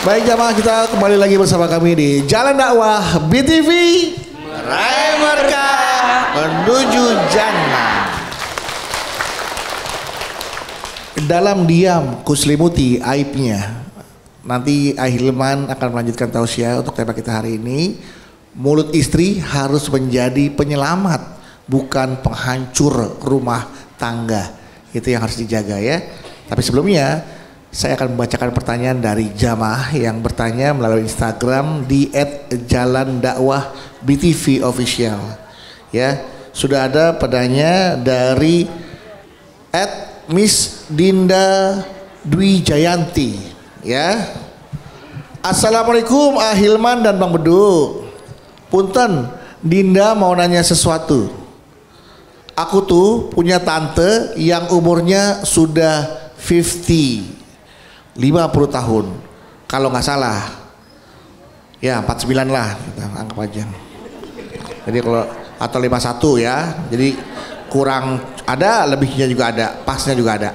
Baik jamaah, kita kembali lagi bersama kami di Jalan Dakwah BTV Meraih Berkah Menuju Jannah. Dalam diam kuselimuti aibnya. Nanti Ahilman akan melanjutkan tausiah untuk tema kita hari ini. Mulut istri harus menjadi penyelamat, bukan penghancur rumah tangga. Itu yang harus dijaga ya. Tapi sebelumnya saya akan membacakan pertanyaan dari jamaah yang bertanya melalui Instagram di @jalandakwahbtvofficial. Ya, sudah ada pertanyaan dari @Miss Dinda Dwi Jayanti. Ya, Assalamualaikum Ahilman dan Bang Bedu. Punten, Dinda mau nanya sesuatu. Aku tuh punya tante yang umurnya sudah 50 tahun kalau nggak salah ya, 49 lah kita anggap aja. Jadi kalau atau 51 ya, jadi kurang, ada lebihnya juga ada, pasnya juga ada.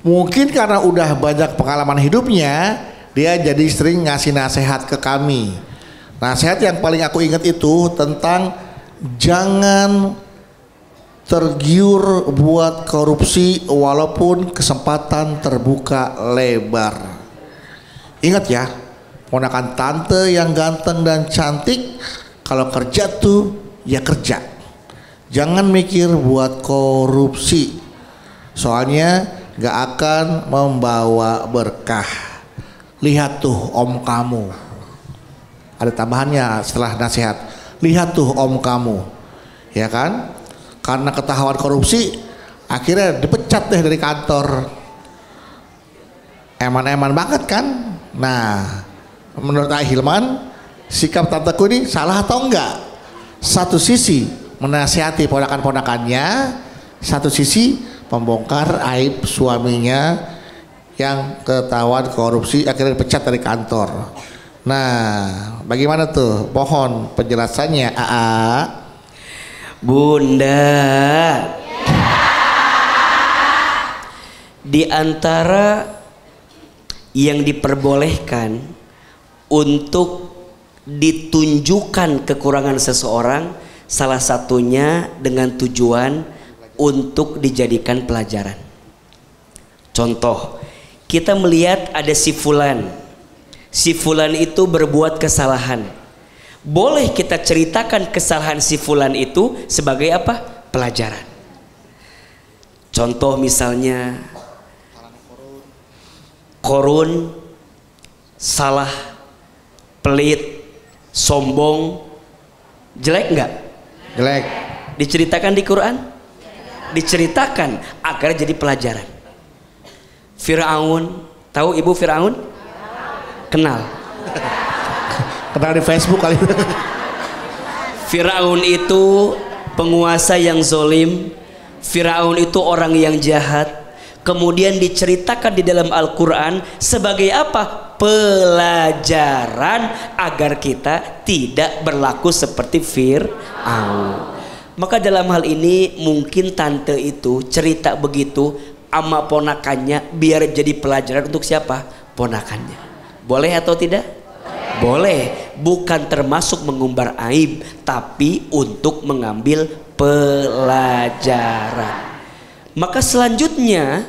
Mungkin karena udah banyak pengalaman hidupnya, dia jadi sering ngasih nasihat ke kami. Nasihat yang paling aku ingat itu tentang jangan tergiur buat korupsi walaupun kesempatan terbuka lebar. Ingat ya, ponakan tante yang ganteng dan cantik, kalau kerja tuh ya kerja. Jangan mikir buat korupsi, soalnya gak akan membawa berkah. Lihat tuh om kamu. Ada tambahannya setelah nasihat. Lihat tuh om kamu, ya kan? Karena ketahuan korupsi akhirnya dipecat deh dari kantor. Eman-eman banget kan. Nah, menurut Ahilman, sikap tanteku ini salah atau enggak? Satu sisi menasihati ponakan-ponakannya, satu sisi membongkar aib suaminya yang ketahuan korupsi akhirnya dipecat dari kantor. Nah, bagaimana tuh? Mohon penjelasannya, AA. Bunda, di antara yang diperbolehkan untuk ditunjukkan kekurangan seseorang, salah satunya dengan tujuan untuk dijadikan pelajaran. Contoh, kita melihat ada si fulan itu berbuat kesalahan. Boleh kita ceritakan kesalahan si fulan itu sebagai apa? Pelajaran. Contoh misalnya korun, salah, pelit, sombong, jelek nggak? Jelek. Diceritakan di Quran? Diceritakan agar jadi pelajaran. Fir'aun, tahu ibu Fir'aun? Kenal. Kenal di Facebook kali. Firaun itu penguasa yang zolim. Firaun itu orang yang jahat. Kemudian diceritakan di dalam Al-Quran sebagai apa? Pelajaran agar kita tidak berlaku seperti Firaun. Maka dalam hal ini mungkin tante itu cerita begitu sama ponakannya biar jadi pelajaran untuk siapa? Ponakannya. Boleh atau tidak? Boleh, bukan termasuk mengumbar aib, tapi untuk mengambil pelajaran. Maka selanjutnya,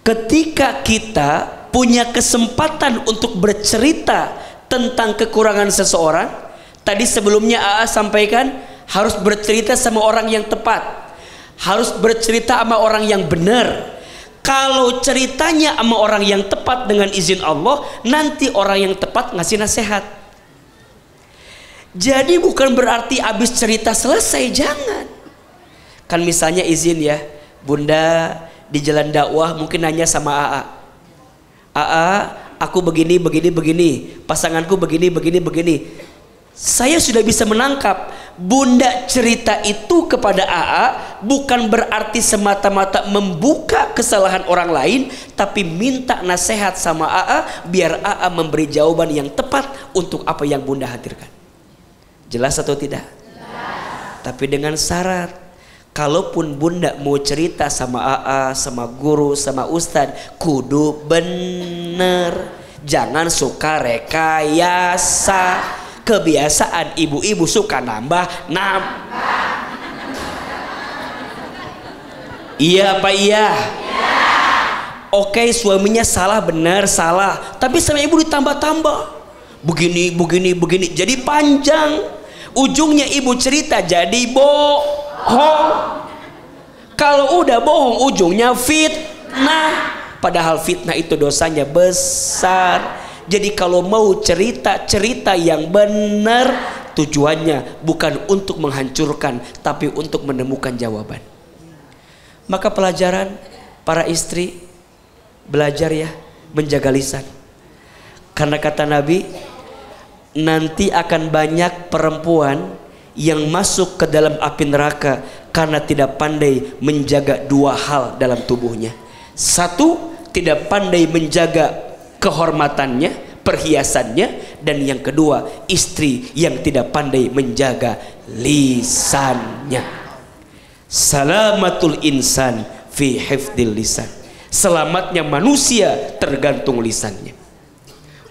ketika kita punya kesempatan untuk bercerita tentang kekurangan seseorang, tadi sebelumnya AA sampaikan harus bercerita sama orang yang tepat, harus bercerita sama orang yang benar. Kalau ceritanya sama orang yang tepat dengan izin Allah, nanti orang yang tepat ngasih nasihat. Jadi bukan berarti habis cerita selesai, jangan. Kan misalnya izin ya, Bunda di jalan dakwah mungkin nanya sama AA. AA, aku begini, pasanganku begini. Saya sudah bisa menangkap Bunda cerita itu kepada AA bukan berarti semata-mata membuka kesalahan orang lain, tapi minta nasihat sama AA biar AA memberi jawaban yang tepat untuk apa yang Bunda hadirkan. Jelas atau tidak? Jelas. Tapi dengan syarat, kalaupun Bunda mau cerita sama AA, sama guru, sama ustadz, kudu bener. Jangan suka rekayasa. Kebiasaan ibu-ibu suka nambah. Iya apa iya? Oke, suaminya salah, benar salah, tapi sama ibu ditambah-tambah. Begini. Jadi panjang. Ujungnya ibu cerita jadi bohong. Kalau udah bohong ujungnya fitnah. Padahal fitnah itu dosanya besar. Jadi kalau mau cerita yang benar, tujuannya bukan untuk menghancurkan, tapi untuk menemukan jawaban. Maka pelajaran para istri, belajar ya menjaga lisan. Karena kata Nabi, nanti akan banyak perempuan yang masuk ke dalam api neraka karena tidak pandai menjaga dua hal dalam tubuhnya. Satu, tidak pandai menjaga kehormatannya, perhiasannya, dan yang kedua, istri yang tidak pandai menjaga lisannya. Salamatul insan fi hifdil lisan. Selamatnya manusia tergantung lisannya.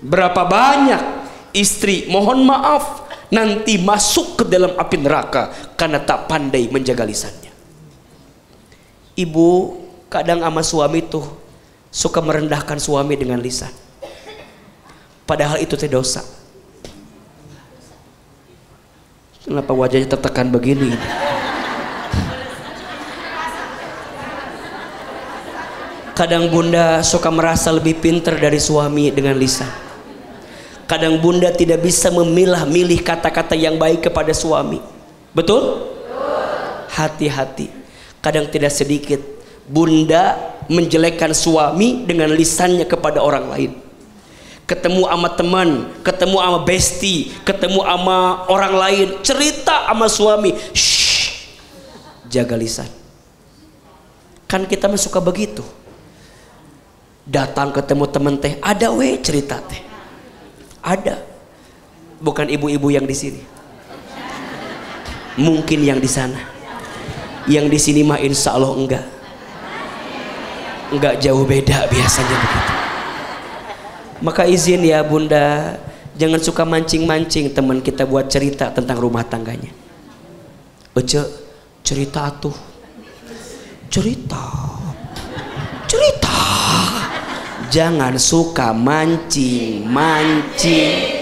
Berapa banyak istri, mohon maaf, nanti masuk ke dalam api neraka karena tak pandai menjaga lisannya. Ibu kadang sama suami tuh suka merendahkan suami dengan lisan, padahal itu teh dosa. Kenapa wajahnya tertekan begini? Kadang bunda suka merasa lebih pintar dari suami dengan lisan. Kadang bunda tidak bisa memilah-milih kata-kata yang baik kepada suami. Betul? Hati-hati. Kadang tidak sedikit bunda menjelekkan suami dengan lisannya kepada orang lain. Ketemu sama teman, ketemu sama bestie, ketemu sama orang lain, cerita sama suami, shh, jaga lisan. Kan kita mah suka begitu. Datang ketemu temen teh, ada weh cerita teh. Ada. Bukan ibu-ibu yang di sini. Mungkin yang di sana. Yang di sini mah insya Allah enggak. Enggak jauh beda biasanya begitu. Maka izin ya bunda, jangan suka mancing-mancing teman kita buat cerita tentang rumah tangganya. Ece, cerita tuh. Cerita. Jangan suka mancing-mancing.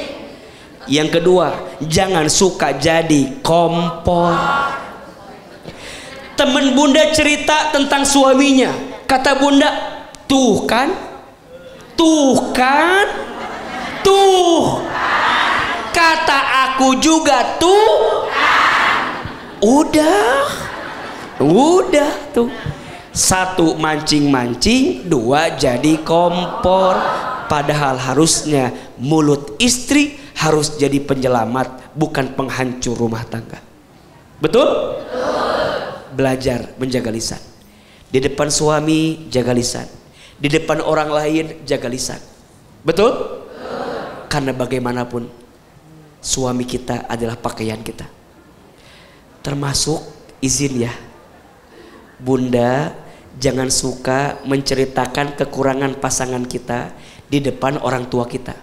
Yang kedua, jangan suka jadi kompor. Temen bunda cerita tentang suaminya, kata bunda, tuh kan, kata aku juga tuh. Udah tuh. Satu mancing-mancing, dua jadi kompor. Padahal harusnya mulut istri harus jadi penyelamat, bukan penghancur rumah tangga. Betul? Belajar menjaga lisan. Di depan suami jaga lisan, di depan orang lain jaga lisan. Betul? Karena bagaimanapun suami kita adalah pakaian kita. Termasuk, izin ya bunda, jangan suka menceritakan kekurangan pasangan kita di depan orang tua kita.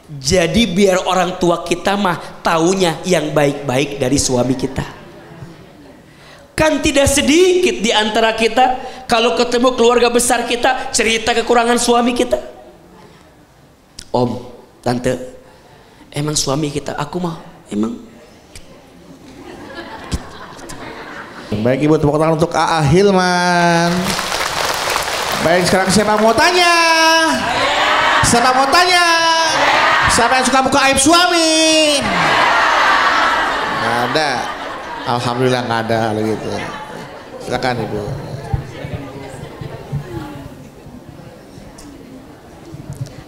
Jadi biar orang tua kita mah taunya yang baik-baik dari suami kita. Kan tidak sedikit di antara kita kalau ketemu keluarga besar kita cerita kekurangan suami kita. Om, tante, emang suami kita, aku mah emang. Baik ibu, tepuk tangan untuk A.A. Hilman. Baik, sekarang siapa mau tanya? Siapa mau tanya? Siapa yang suka buka aib suami? Nggak ada. Alhamdulillah nggak ada hal gitu. Silakan ibu.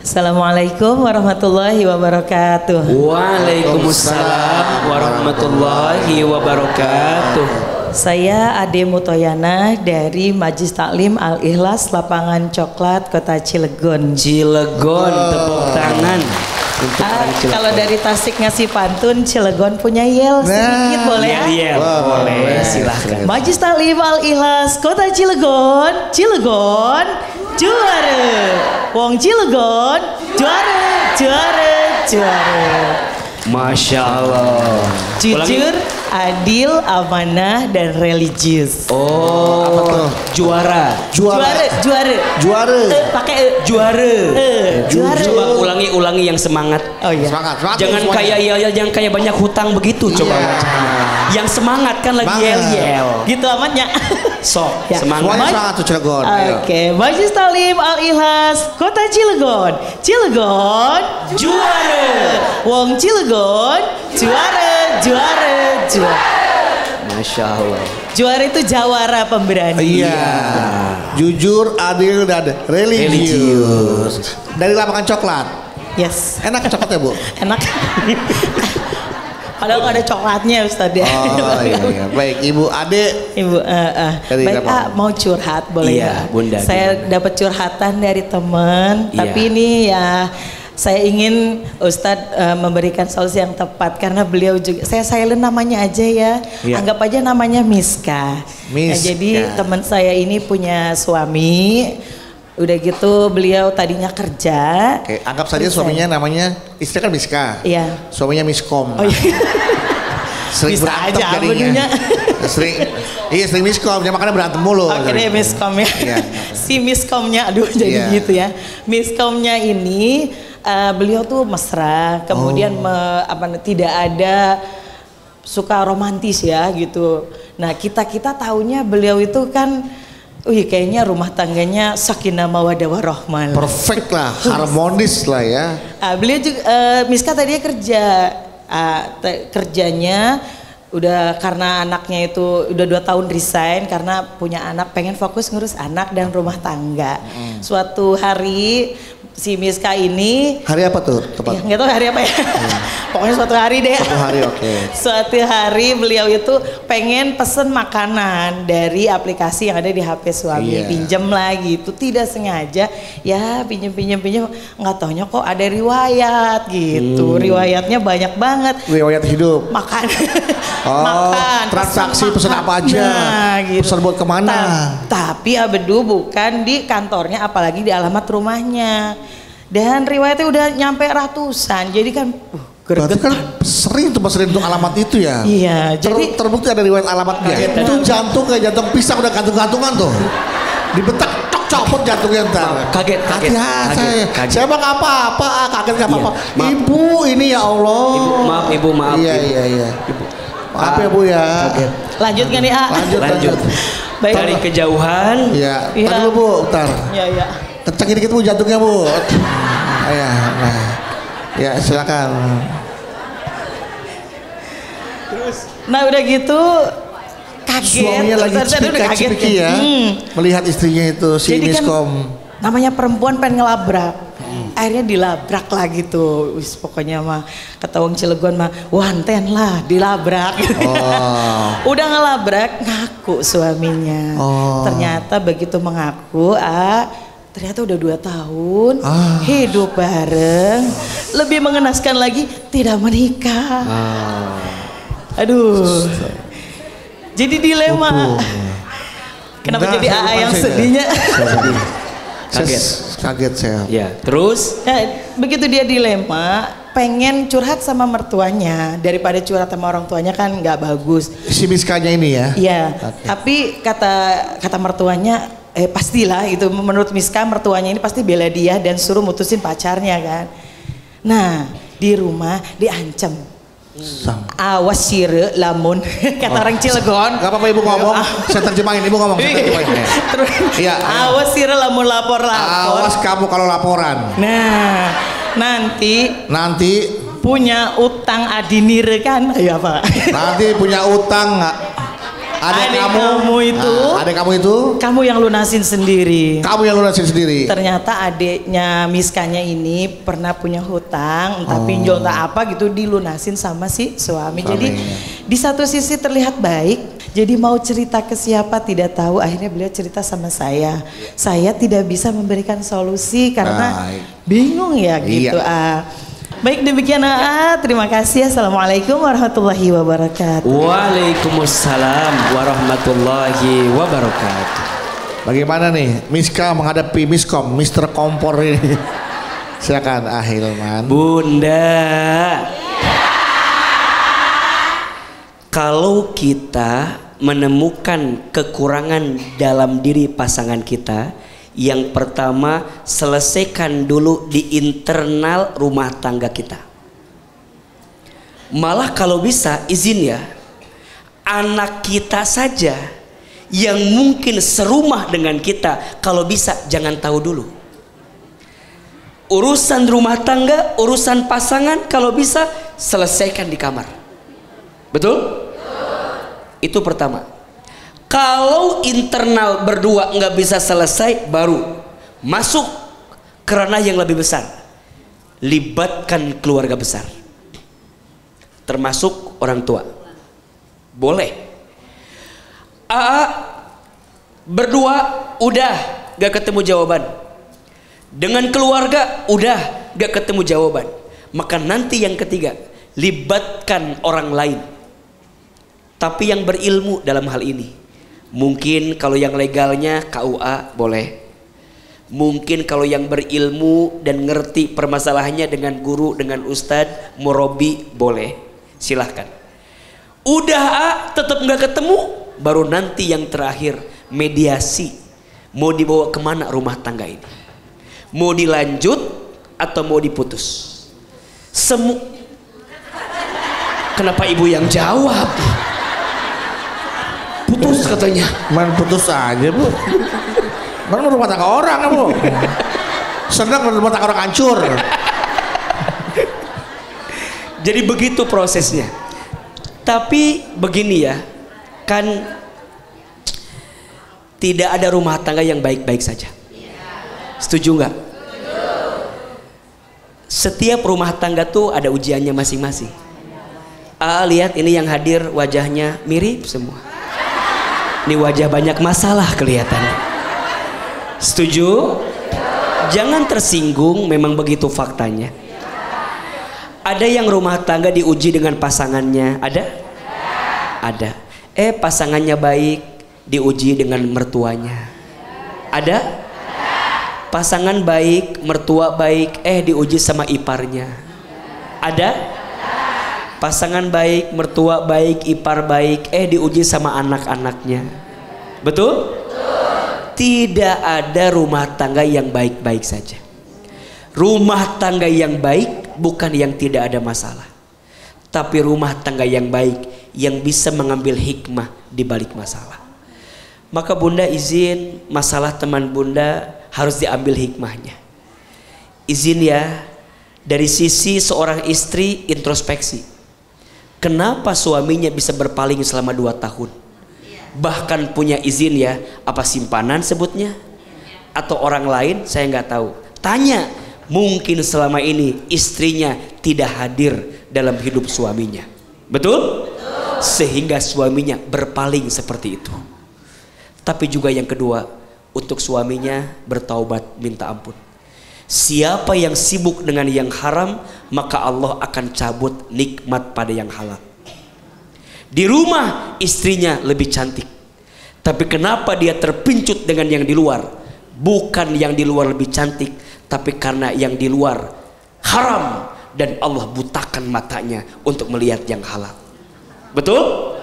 Assalamualaikum warahmatullahi wabarakatuh. Waalaikumsalam warahmatullahi wabarakatuh. Saya Ade Mutoyana dari Majlis Taklim Al-Ikhlas Lapangan Coklat Kota Cilegon. Tepuk tangan untuk orang Cilegon. Kalau dari Tasik ngasih pantun, Cilegon punya yel sedikit boleh ya? Yel, boleh, silahkan. Majlis Taklim Al-Ikhlas Kota Cilegon, juara. Wong Cilegon, juara. Masya Allah. Jujur, adil, amanah, dan religius. Oh, apa tuh? Juara. Pakai Juara. juara. Coba ulangi yang semangat. Oh iya. Semangat Jangan semuanya. kayak yel-yel, jangan kayak banyak hutang begitu. Coba. Iya. Yang semangat kan lagi Semangat. yel-yel. Gitu amatnya. Sok, Ya. semangat. Semuanya semangat tuh Cilegon. Ayo. Oke, Majelis Talim Al-Ikhlas Kota Cilegon. Cilegon juara. Wong Cilegon juara. Masya Allah. Juara itu jawara pemberani. Iya. Jujur, adil, dan religius. Dari lapangan coklat. Yes. Enak coklatnya Bu? Enak. Padahal nggak ada coklatnya Ustadz ya. Oh iya. Baik Ibu Ade. Ibu, Dari baik lapangan. mau curhat boleh Iya, ya? Bunda, Saya gimana? dapat curhatan dari teman, Iya. tapi ini ya saya ingin Ustadz memberikan solusi yang tepat karena beliau juga, saya silent namanya aja ya, Iya. anggap aja namanya Miska. Miska. Nah, jadi teman saya ini punya suami, udah gitu beliau tadinya kerja. Oke, anggap saja Terus suaminya namanya, istri kan Miska. Iya. Suaminya Miskom. Oh iya. Sering Bisa berantem aja jadinya. benernya. sering miskom, dia makanya berantem mulu. Oke deh miskom ya. Iya. Si miskomnya, aduh jadi Iya. gitu ya. Miskomnya ini beliau tuh mesra, kemudian tidak ada suka romantis ya gitu. Nah kita taunya beliau itu kan, kayaknya rumah tangganya sakinah mawaddah warahmah. Perfect lah, harmonis lah ya. Beliau juga, Miska tadinya kerjanya udah karena anaknya itu udah 2 tahun resign karena punya anak, pengen fokus ngurus anak dan rumah tangga. Suatu hari si Miska ini Hari apa tuh tepat? nggak tahu hari apa ya. Pokoknya suatu hari deh. Satu hari, oke. Suatu hari beliau itu pengen pesen makanan dari aplikasi yang ada di HP suami, Iya. pinjem lagi. Itu tidak sengaja ya pinjem, nggak taunya kok ada riwayat gitu. Riwayatnya banyak banget. Riwayat hidup. Makan. Oh, transaksi pesen apa aja. Pesen buat kemana. Tapi Abedu bukan di kantornya, apalagi di alamat rumahnya. Dan riwayatnya udah nyampe ratusan. Jadi kan Berarti gregetan. kan sering tuh pesenin untuk alamat itu ya. Iya, jadi Terbukti ada riwayat alamatnya. Kaget. Itu jantung kayak jantung pisang udah gantung-gantungan tuh. Dibetak copot jantungnya ntar. Kaget. Saya mah nggak apa-apa, kaget nggak apa-apa. Iya, maaf. Ibu ini ya Allah. Ibu, maaf. Iya. Ibu. Maaf ya Bu ya. Kaget. lanjut gak nih Lanjut. Baik. Dari kejauhan. Iya. Iya. Tadi dulu Bu, bentar. Ya. Kencengin dikit Bu jantungnya Bu. Ya, nah. Ya silakan. Nah udah gitu kaget. Suaminya lagi Tadi udah kaget cipiki ya. Melihat istrinya itu si Jadi kan miskom. namanya perempuan pengen ngelabrak. Akhirnya dilabrak lah gitu. Wis pokoknya mah kata wong Cilegon mah wanten lah dilabrak. Oh. Udah ngelabrak ngaku suaminya. Oh. Ternyata begitu mengaku ternyata udah 2 tahun hidup bareng. Lebih mengenaskan lagi tidak menikah. Aduh. Jadi dilema. Kenapa Enggak, jadi saya AA bukan yang saya. sedihnya? Saya sedih. Kaget. Kaget saya. Ya, terus Nah, begitu dia dilema, pengen curhat sama mertuanya daripada curhat sama orang tuanya kan nggak bagus. Si miskanya ini ya. Iya. Oke. Tapi kata mertuanya, pastilah itu menurut Miska mertuanya ini pasti bela dia dan suruh mutusin pacarnya kan. Nah di rumah diancam. Awas sire lamun kata orang Cilegon. Gak apa-apa Ibu ngomong. Saya terjemahin Ibu ngomong. Saya terjemahin. Terus Iya. awas sire lamun lapor. Awas kamu kalau laporan. Nah nanti punya utang adinire kan? Ayo apa? Nanti punya utang nggak? Adik kamu itu. Adik kamu itu. Kamu yang lunasin sendiri. Kamu yang lunasin sendiri. Ternyata adiknya Miskanya ini pernah punya hutang, entah pinjol entah apa gitu dilunasin sama si suami. Jadi di satu sisi terlihat baik, jadi mau cerita ke siapa tidak tahu. Akhirnya beliau cerita sama saya. Saya tidak bisa memberikan solusi karena Baik. bingung ya gitu. Iya. Baik demikian terima kasih. Assalamualaikum warahmatullahi wabarakatuh. Waalaikumsalam warahmatullahi wabarakatuh. Bagaimana nih Miska menghadapi miskom, Mister Kompor ini? Silakan Ahilman. Bunda, kalau kita menemukan kekurangan dalam diri pasangan kita, yang pertama selesaikan dulu di internal rumah tangga kita. Malah kalau bisa izin ya, anak kita saja yang mungkin serumah dengan kita, kalau bisa jangan tahu dulu. Urusan rumah tangga, urusan pasangan, kalau bisa selesaikan di kamar. Betul? Itu pertama. Kalau internal berdua nggak bisa selesai, baru masuk ke ranah yang lebih besar. Libatkan keluarga besar, termasuk orang tua. Boleh. Berdua udah gak ketemu jawaban, dengan keluarga udah gak ketemu jawaban, maka nanti yang ketiga, libatkan orang lain, tapi yang berilmu dalam hal ini. Mungkin kalau yang legalnya KUA boleh, mungkin kalau yang berilmu dan ngerti permasalahannya dengan guru, dengan ustadz, murabi, boleh, silahkan. Udah tetap nggak ketemu, baru nanti yang terakhir mediasi. Mau dibawa kemana rumah tangga ini? Mau dilanjut atau mau diputus? Kenapa ibu yang jawab? Putus katanya. Man putus aja bu. Mana rumah tangga orang ya bu? Senang rumah tangga orang hancur. Jadi begitu prosesnya. Tapi begini ya, kan tidak ada rumah tangga yang baik-baik saja. Setuju nggak? Setiap rumah tangga tuh ada ujiannya masing-masing. Lihat ini yang hadir wajahnya mirip semua. Ini wajah banyak masalah kelihatannya. Setuju? Jangan tersinggung, memang begitu faktanya. Ada yang rumah tangga diuji dengan pasangannya, ada? Ada. Pasangannya baik, diuji dengan mertuanya. Ada? Pasangan baik, mertua baik, diuji sama iparnya. Ada? Pasangan baik, mertua baik, ipar baik, diuji sama anak-anaknya. Betul? Tidak ada rumah tangga yang baik-baik saja. Rumah tangga yang baik bukan yang tidak ada masalah, tapi rumah tangga yang baik yang bisa mengambil hikmah di balik masalah. Maka bunda izin, masalah teman bunda harus diambil hikmahnya. Izin ya, dari sisi seorang istri introspeksi. Kenapa suaminya bisa berpaling selama 2 tahun? Bahkan punya izin ya, apa simpanan sebutnya? Atau orang lain, saya nggak tahu. Tanya, mungkin selama ini istrinya tidak hadir dalam hidup suaminya. Betul? Sehingga suaminya berpaling seperti itu. Tapi juga yang kedua, untuk suaminya bertaubat, minta ampun. Siapa yang sibuk dengan yang haram, maka Allah akan cabut nikmat pada yang halal. Di rumah istrinya lebih cantik, tapi kenapa dia terpincut dengan yang di luar? Bukan yang di luar lebih cantik, tapi karena yang di luar haram dan Allah butakan matanya untuk melihat yang halal. Betul?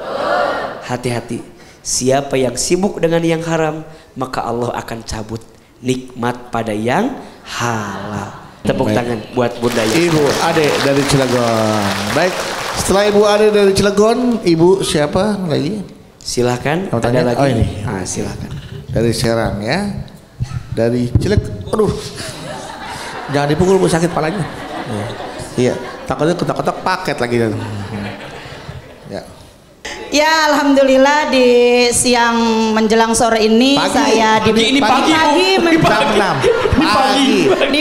Hati-hati. Siapa yang sibuk dengan yang haram, maka Allah akan cabut nikmat pada yang halal. Tepuk tangan buat bunda ya. Ibu Ade dari Cilegon. Baik, setelah Ibu Ade dari Cilegon, Ibu siapa lagi? Silahkan. Ada lagi? Oh ini. Silahkan. Dari Serang ya. Dari Cilegon. Aduh. Jangan dipukul bu, sakit palanya. Iya. Takutnya ketok-ketok paket lagi. Ya. Ya alhamdulillah di siang menjelang sore ini pagi. Saya di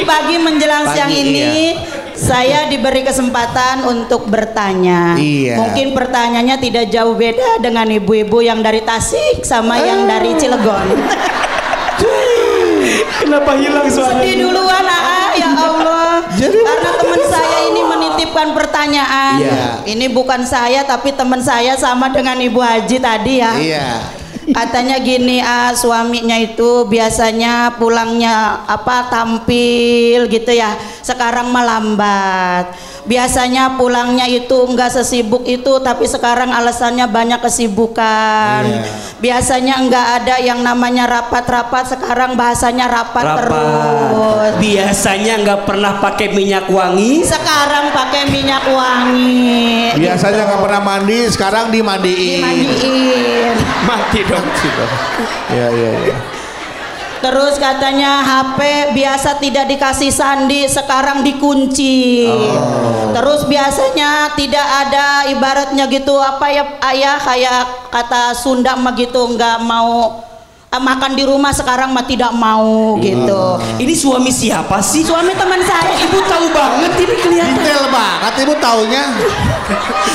pagi menjelang siang ini saya diberi kesempatan untuk bertanya. Iya. Mungkin pertanyaannya tidak jauh beda dengan ibu-ibu yang dari Tasik sama yang dari Cilegon. Kenapa hilang suaranya? Sedih duluan ya Allah. Karena teman saya ini menitipkan pertanyaan. Iya. Ini bukan saya tapi teman saya sama dengan Ibu Haji tadi ya. Iya. Katanya gini, suaminya itu biasanya pulangnya tampil gitu ya, sekarang melambat. Biasanya pulangnya itu enggak sesibuk itu, tapi sekarang alasannya banyak kesibukan. Biasanya enggak ada yang namanya rapat-rapat, sekarang bahasanya rapat terus. Biasanya enggak pernah pakai minyak wangi, sekarang pakai minyak wangi. Biasanya nggak pernah mandi, sekarang dimandiin. Mati dong. Ya. Terus katanya HP biasa tidak dikasih sandi, sekarang dikunci. Terus biasanya tidak ada ibaratnya gitu ayah kayak kata Sunda mah gitu, nggak mau makan di rumah, sekarang mah tidak mau gitu. Ini suami siapa sih? Suami teman saya. Ibu tahu banget ini, kelihatan Detail banget ibu taunya.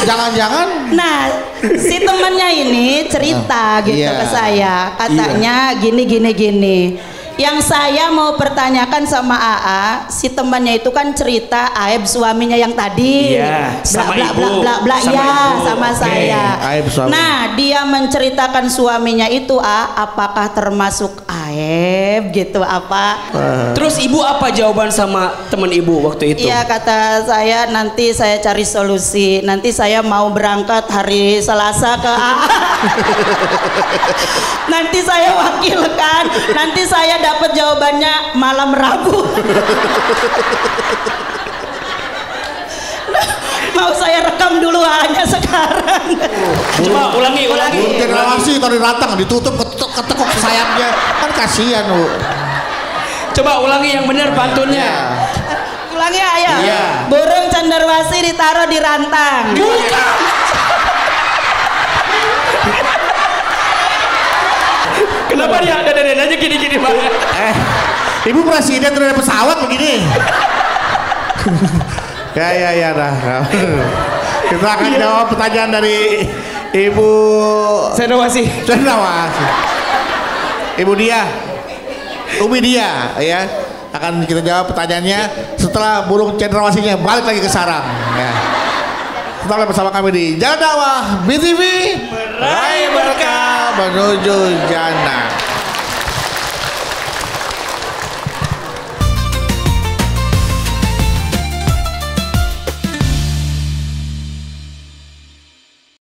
Jangan-jangan. Nah, si temannya ini cerita gitu ke saya. Katanya gini. Yang saya mau pertanyakan sama AA, si temannya itu kan cerita aib suaminya yang tadi. Sama sama saya. Aib suami. Nah, dia menceritakan suaminya itu apakah termasuk aib gitu apa? Terus ibu apa jawaban sama teman ibu waktu itu? Iya, kata saya nanti saya cari solusi. Nanti saya mau berangkat hari Selasa ke AA. Nanti saya wakilkan. Nanti saya dapat jawabannya malam Rabu. Mau saya rekam dulu hanya sekarang. Coba ulangi. Cendrawasih kalau diratang ditutup ketekuk sayapnya, kan kasihan Bu. Coba ulangi yang benar pantunnya. Ulangi ayo. Iya. Burung cenderawasih ditaruh di rantang. Kenapa dia ada aja gini-gini banget? Ibu presiden dari pesawat begini. Ya dah. Kita akan jawab pertanyaan dari Ibu Cendrawasih. Ibu Umi Dia ya. Akan kita jawab pertanyaannya setelah burung cendrawasihnya balik lagi ke sarang ya. Tetaplah bersama kami di Jalan Dakwah BTV, meraih berkah menuju jannah.